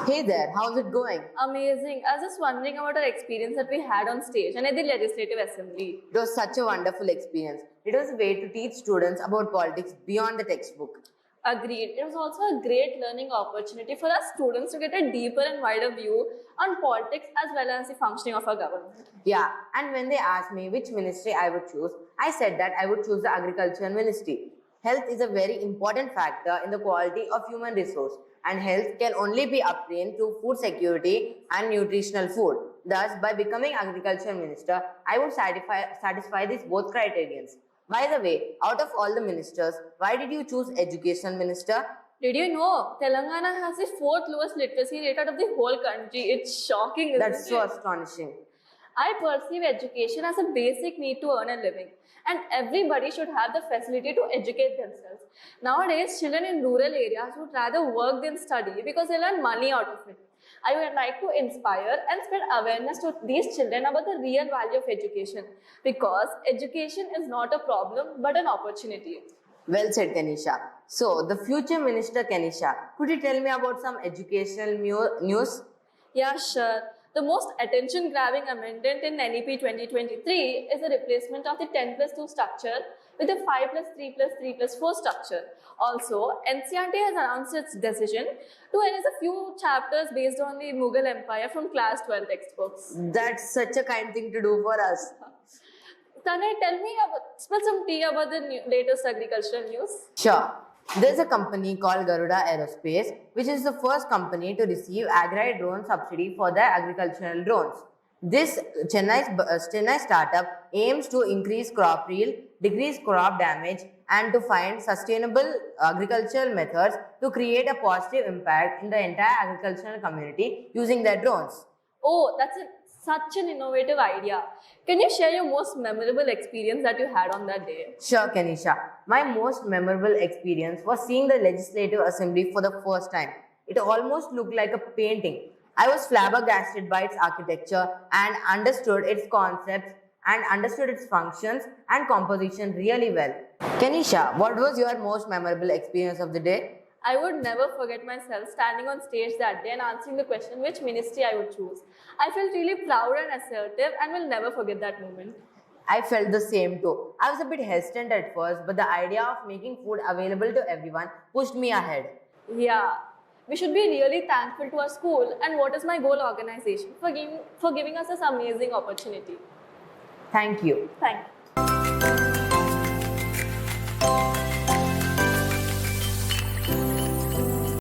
Hey there, how's it going? Amazing. I was just wondering about our experience that we had on stage and at the Legislative Assembly. It was such a wonderful experience. It was a way to teach students about politics beyond the textbook. Agreed. It was also a great learning opportunity for us students to get a deeper and wider view on politics as well as the functioning of our government. Yeah, and when they asked me which ministry I would choose, I said that I would choose the agriculture ministry. Health is a very important factor in the quality of human resource, and health can only be obtained through food security and nutritional food. Thus, by becoming agriculture minister, I would satisfy these both criterions. By the way, out of all the ministers, why did you choose education minister? Did you know Telangana has the fourth lowest literacy rate out of the whole country? It's shocking, isn't That's so it? astonishing. I perceive education as a basic need to earn a living, and everybody should have the facility to educate themselves. Nowadays, children in rural areas would rather work than study because they learn money out of it. I would like to inspire and spread awareness to these children about the real value of education, because education is not a problem but an opportunity. Well said, Kanisha. So, the future minister, Kanisha, could you tell me about some educational news? Yeah, sure. The most attention-grabbing amendment in NEP 2023 is the replacement of the 10 plus 2 structure with a 5 plus 3 plus 3 plus 4 structure. Also, NCERT has announced its decision to erase a few chapters based on the Mughal Empire from class 12 textbooks. That's such a kind thing to do for us. Tanay, spill some tea about the latest agricultural news. Sure. There's a company called Garuda Aerospace, which is the first company to receive agri drone subsidy for their agricultural drones. This Chennai startup aims to increase crop yield, decrease crop damage, and to find sustainable agricultural methods to create a positive impact in the entire agricultural community using their drones. Oh, that's such an innovative idea. Can you share your most memorable experience that you had on that day? Sure, Kanisha. My most memorable experience was seeing the Legislative Assembly for the first time. It almost looked like a painting. I was flabbergasted by its architecture and understood its concepts and understood its functions and composition really well. Kanisha, what was your most memorable experience of the day? I would never forget myself standing on stage that day and answering the question which ministry I would choose. I felt really proud and assertive and will never forget that moment. I felt the same too. I was a bit hesitant at first, but the idea of making food available to everyone pushed me ahead. Yeah, we should be really thankful to our school and What Is My Goal organization for giving us this amazing opportunity. Thank you. Thank you.